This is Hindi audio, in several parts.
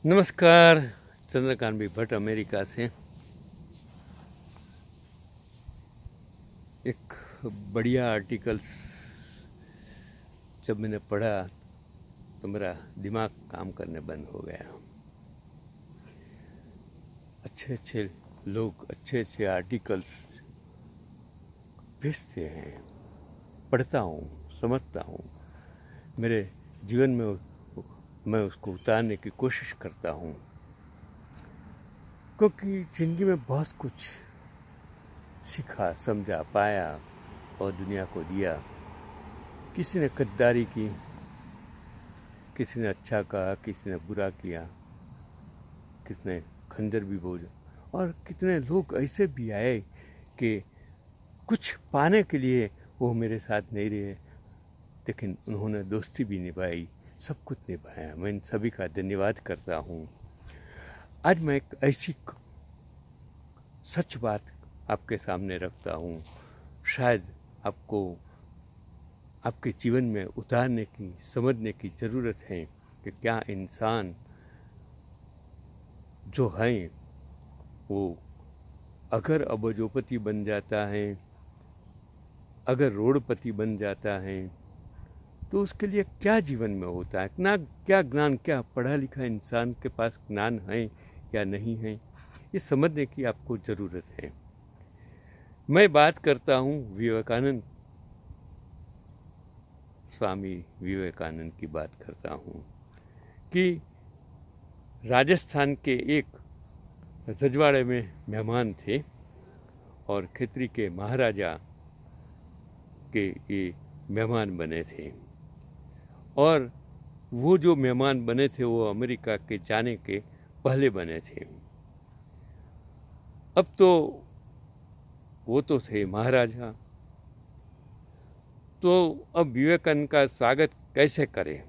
नमस्कार, चंद्रकांत भी भट्ट अमेरिका से। एक बढ़िया आर्टिकल्स जब मैंने पढ़ा तो मेरा दिमाग काम करने बंद हो गया। अच्छे लोग अच्छे आर्टिकल्स भेजते हैं, पढ़ता हूँ, समझता हूँ, मेरे जीवन में मैं उसको उतारने की कोशिश करता हूँ, क्योंकि ज़िंदगी में बहुत कुछ सीखा, समझा, पाया और दुनिया को दिया। किसी ने गद्दारी की, किसी ने अच्छा कहा, किसी ने बुरा किया, किसी ने खंजर भी बोला, और कितने लोग ऐसे भी आए कि कुछ पाने के लिए वो मेरे साथ नहीं रहे, लेकिन उन्होंने दोस्ती भी निभाई, सब कुछ निभाया। मैं इन सभी का धन्यवाद करता हूँ। आज मैं एक ऐसी सच बात आपके सामने रखता हूँ, शायद आपको आपके जीवन में उतारने की, समझने की ज़रूरत है कि क्या इंसान जो है वो अगर अबजोपति बन जाता है, अगर रोडपति बन जाता है, तो उसके लिए क्या जीवन में होता है, ना क्या ज्ञान, क्या पढ़ा लिखा इंसान के पास ज्ञान है या नहीं है, ये समझने की आपको ज़रूरत है। मैं बात करता हूँ विवेकानंद, स्वामी विवेकानंद की बात करता हूँ कि राजस्थान के एक रजवाड़े में मेहमान थे और खितरी के महाराजा के ये मेहमान बने थे, और वो जो मेहमान बने थे वो अमेरिका के जाने के पहले बने थे। अब तो वो तो थे महाराजा, तो अब विवेकानंद का स्वागत कैसे करें।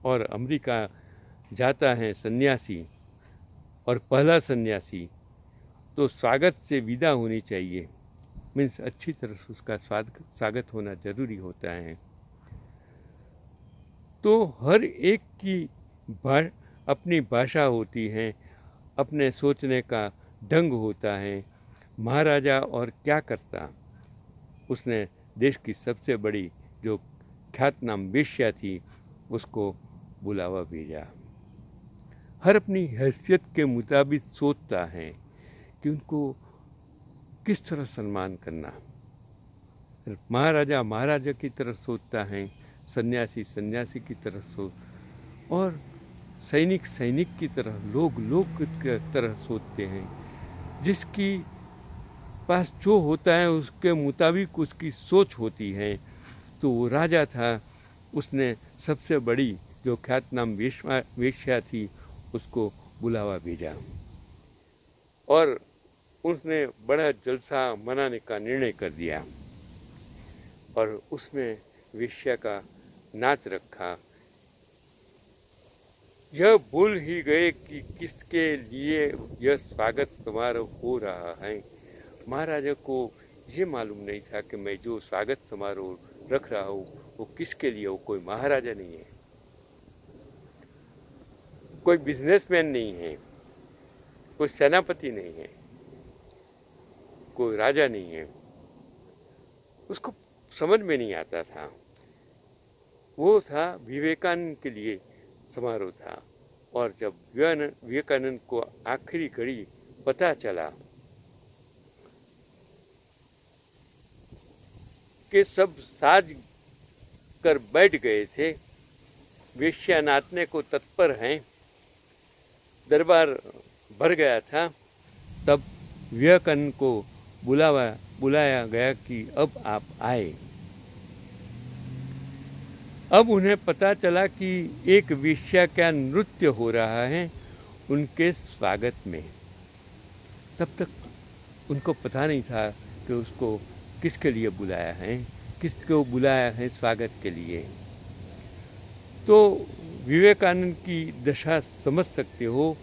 और अमेरिका जाता है सन्यासी, और पहला सन्यासी, तो स्वागत से विदा होनी चाहिए, मीन्स अच्छी तरह से उसका स्वागत होना ज़रूरी होता है। तो हर एक की अपनी भाषा होती है, अपने सोचने का ढंग होता है। महाराजा और क्या करता, उसने देश की सबसे बड़ी जो ख्यातनाम वेश्या थी उसको बुलावा भेजा। हर अपनी हैसियत के मुताबिक सोचता है कि उनको किस तरह सम्मान करना। महाराजा महाराजा की तरह सोचता है, सन्यासी सन्यासी की तरह सोच, और सैनिक सैनिक की तरह, लोग की तरह सोचते हैं। जिसकी पास जो होता है उसके मुताबिक उसकी सोच होती है। तो वो राजा था, उसने सबसे बड़ी जो ख्यातनाम वेश्या थी उसको बुलावा भेजा, और उसने बड़ा जलसा मनाने का निर्णय कर दिया, और उसमें वेश्या का नाच रखा। यह भूल ही गए कि किसके लिए यह स्वागत समारोह हो रहा है। महाराजा को ये मालूम नहीं था कि मैं जो स्वागत समारोह रख रहा हूँ वो किसके लिए हो। कोई महाराजा नहीं है, कोई बिजनेसमैन नहीं है, कोई सेनापति नहीं है, कोई राजा नहीं है। उसको समझ में नहीं आता था। वो था विवेकानंद के लिए समारोह था। और जब विवेकानंद को आखिरी घड़ी पता चला कि सब साज कर बैठ गए थे, वेश्या नाचने को तत्पर हैं, दरबार भर गया था, तब विवेकानंद को बुलाया गया कि अब आप आए। अब उन्हें पता चला कि एक वेश्या का नृत्य हो रहा है उनके स्वागत में। तब तक उनको पता नहीं था कि उसको किसके लिए बुलाया है, किसको बुलाया है स्वागत के लिए। तो विवेकानंद की दशा समझ सकते हो।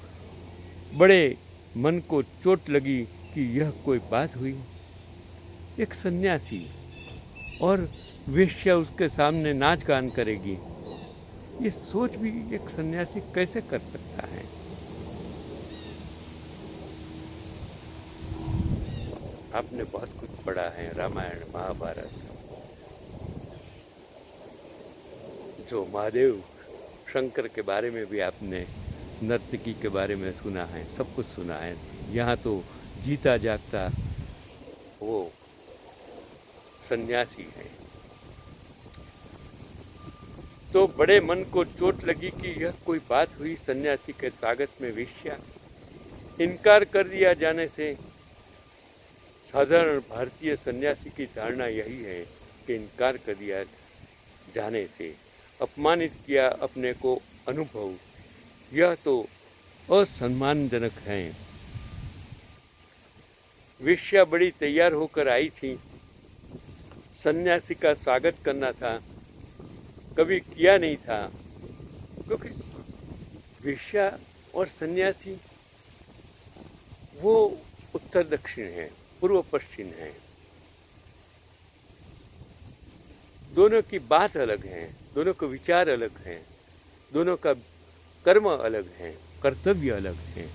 बड़े मन को चोट लगी कि यह कोई बात हुई। एक सन्यासी और वेश्या उसके सामने नाच गान करेगी, ये सोच भी एक सन्यासी कैसे कर सकता है? आपने बहुत कुछ पढ़ा है, रामायण महाभारत, जो महादेव शंकर के बारे में भी आपने, नर्तकी के बारे में सुना है, सब कुछ सुना है। यहाँ तो जीता जागता वो सन्यासी है। तो बड़े मन को चोट लगी कि यह कोई बात हुई, सन्यासी के स्वागत में वेश्या। इनकार कर दिया जाने से साधारण भारतीय सन्यासी की धारणा यही है कि इनकार कर दिया जाने से अपमानित किया अपने को अनुभव, यह तो असम्मानजनक है। वेश्या बड़ी तैयार होकर आई थी, सन्यासी का स्वागत करना था, कभी किया नहीं था, क्योंकि वेश्या और सन्यासी वो उत्तर दक्षिण है, पूर्व पश्चिम है। दोनों की बात अलग है, दोनों के विचार अलग हैं, दोनों का कर्म अलग है, कर्तव्य अलग हैं,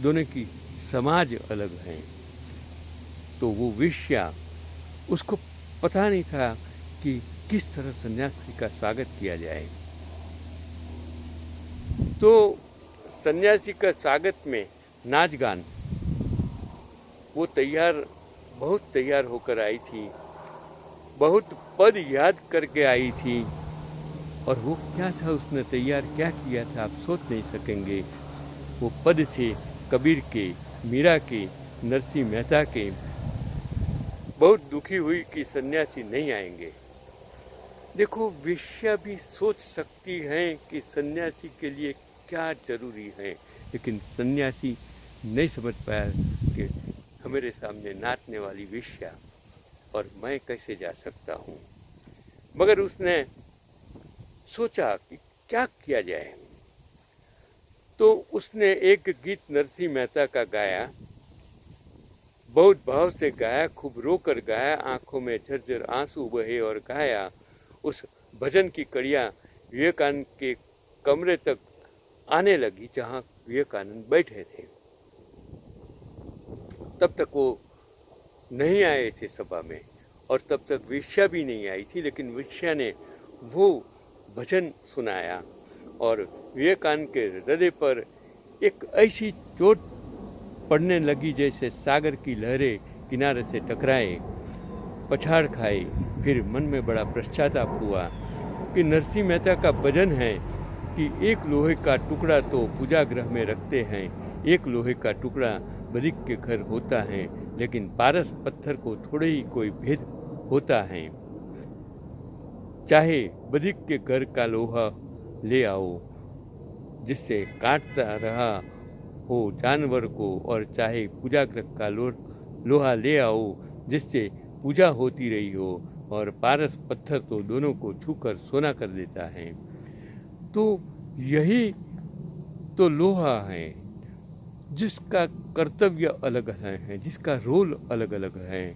दोनों की समाज अलग है। तो वो वेश्या, उसको पता नहीं था कि किस तरह सन्यासी का स्वागत किया जाए। तो सन्यासी का स्वागत में नाच गान, वो बहुत तैयार होकर आई थी, बहुत पद याद करके आई थी। और वो क्या था, उसने तैयार क्या किया था, आप सोच नहीं सकेंगे। वो पद थे कबीर के, मीरा के, नरसिंह मेहता के। बहुत दुखी हुई कि सन्यासी नहीं आएंगे। देखो, वेश्या भी सोच सकती हैं कि सन्यासी के लिए क्या जरूरी है, लेकिन सन्यासी नहीं समझ पाया कि हमारे सामने नाचने वाली वेश्या और मैं कैसे जा सकता हूँ। मगर उसने सोचा कि क्या किया जाए। तो उसने एक गीत नरसिंह मेहता का गाया, बहुत भाव से गाया, खूब रोकर गाया, आंखों में झरझर आंसू बहे, और गाया उस भजन की कड़ियाँ विवेकानंद के कमरे तक आने लगी जहाँ विवेकानंद बैठे थे। तब तक वो नहीं आए थे सभा में, और तब तक वेश्या भी नहीं आई थी, लेकिन वेश्या ने वो भजन सुनाया और विवेकानंद के हृदय पर एक ऐसी चोट पड़ने लगी जैसे सागर की लहरें किनारे से टकराए, पछाड़ खाए। फिर मन में बड़ा पश्चाताप हुआ कि नरसिंह मेहता का भजन है कि एक लोहे का टुकड़ा तो पूजा गृह में रखते हैं, एक लोहे का टुकड़ा बधिक के घर होता है, लेकिन पारस पत्थर को थोड़े ही कोई भेद होता है। चाहे बधिक के घर का लोहा ले आओ जिससे काटता रहा हो जानवर को, और चाहे पूजा गृह का लोहा ले आओ जिससे पूजा होती रही हो, और पारस पत्थर तो दोनों को छूकर सोना कर देता है। तो यही तो लोहा है जिसका कर्तव्य अलग है, जिसका रोल अलग अलग है।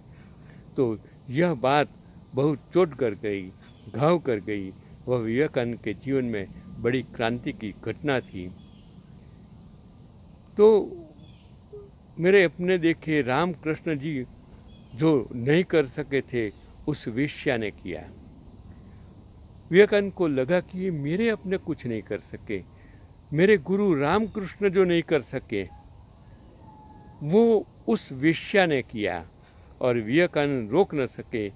तो यह बात बहुत चोट कर गई, घाव कर गई। वह विवेकानंद के जीवन में बड़ी क्रांति की घटना थी। तो मेरे अपने देखे रामकृष्ण जी जो नहीं कर सके थे, उस वेश्या ने किया। विवेकानंद को लगा कि ये मेरे अपने कुछ नहीं कर सके, मेरे गुरु रामकृष्ण जो नहीं कर सके वो उस वेश्या ने किया। और विवेकानंद रोक न सके,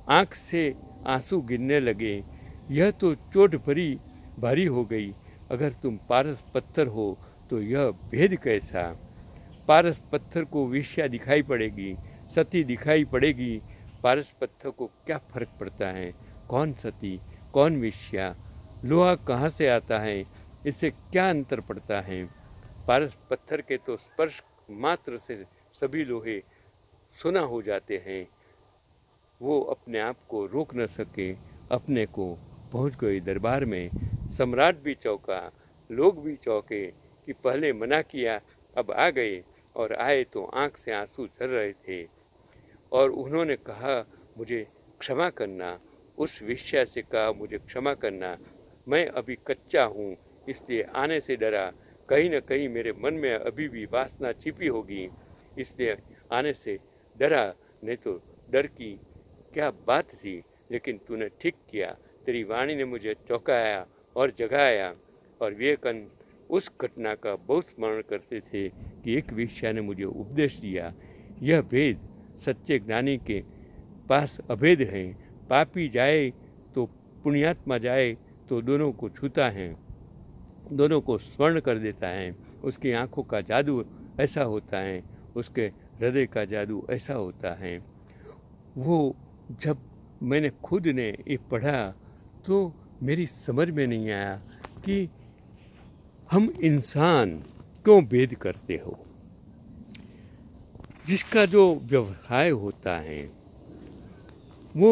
आँख से आंसू गिरने लगे। यह तो चोट भरी भारी हो गई, अगर तुम पारस पत्थर हो तो यह भेद कैसा। पारस पत्थर को वेश्या दिखाई पड़ेगी, सती दिखाई पड़ेगी, पारस पत्थर को क्या फर्क पड़ता है, कौन सती कौन वेश्या, लोहा कहाँ से आता है, इससे क्या अंतर पड़ता है। पारस पत्थर के तो स्पर्श मात्र से सभी लोहे सुना हो जाते हैं। वो अपने आप को रोक न सके, अपने को पहुंच गए दरबार में। सम्राट भी चौंका, लोग भी चौंके कि पहले मना किया, अब आ गए, और आए तो आंख से आंसू झर रहे थे। और उन्होंने कहा, मुझे क्षमा करना। उस वेश्या से कहा, मुझे क्षमा करना, मैं अभी कच्चा हूँ, इसलिए आने से डरा। कहीं न कहीं मेरे मन में अभी भी वासना छिपी होगी, इसलिए आने से डरा। नहीं तो डर की क्या बात थी, लेकिन तूने ठीक किया। तेरी वाणी ने मुझे चौंकाया और जगाया। और विवेकानंद उस घटना का बहुत स्मरण करते थे कि एक वेश्या ने मुझे उपदेश दिया, यह भेद सच्चे ज्ञानी के पास अभेद है। पापी जाए तो पुण्यात्मा जाए तो दोनों को छूता है, दोनों को स्वर्ण कर देता है। उसकी आंखों का जादू ऐसा होता है, उसके हृदय का जादू ऐसा होता है। वो जब मैंने खुद ने ये पढ़ा तो मेरी समझ में नहीं आया कि हम इंसान क्यों भेद करते हो। जिसका जो व्यवसाय होता है वो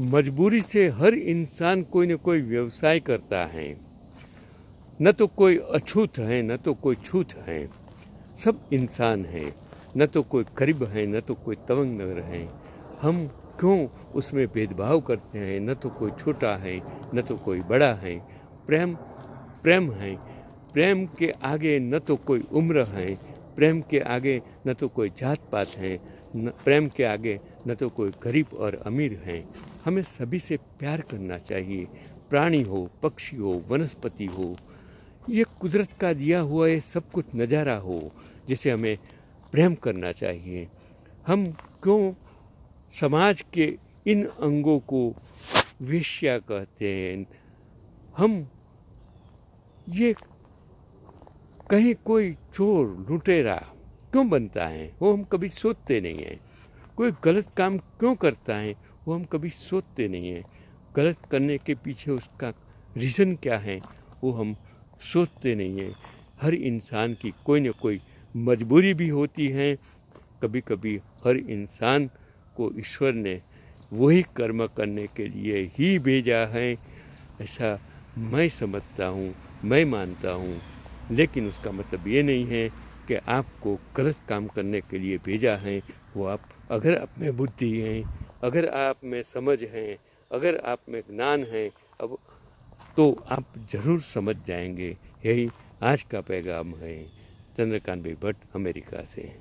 मजबूरी से हर इंसान कोई न कोई व्यवसाय करता है। न तो कोई अछूत है, न तो कोई छूत है, सब इंसान हैं। न तो कोई गरीब है, न तो कोई तंग नगर है। हम क्यों उसमें भेदभाव करते हैं। न तो कोई छोटा है, न तो कोई बड़ा है। प्रेम प्रेम है। प्रेम के आगे न तो कोई उम्र है, प्रेम के आगे न तो कोई जात पात है, प्रेम के आगे न तो कोई गरीब और अमीर है। हमें सभी से प्यार करना चाहिए, प्राणी हो, पक्षी हो, वनस्पति हो, ये कुदरत का दिया हुआ ये सब कुछ नज़ारा हो, जिसे हमें प्रेम करना चाहिए। हम क्यों समाज के इन अंगों को वेश्या कहते हैं। हम ये कहीं कोई चोर लुटेरा क्यों बनता है, वो हम कभी सोचते नहीं हैं। कोई गलत काम क्यों करता है, वो हम कभी सोचते नहीं हैं। गलत करने के पीछे उसका रीज़न क्या है, वो हम सोचते नहीं हैं। हर इंसान की कोई न कोई मजबूरी भी होती है। कभी कभी हर इंसान को ईश्वर ने वही कर्म करने के लिए ही भेजा है, ऐसा मैं समझता हूँ, मैं मानता हूँ। लेकिन उसका मतलब ये नहीं है कि आपको गलत काम करने के लिए भेजा है। वो आप अगर आप में बुद्धि है, अगर आप में समझ है, अगर आप में ज्ञान है, अब तो आप ज़रूर समझ जाएंगे। यही आज का पैगाम है। चंद्रकांत भाई भट्ट, अमेरिका से।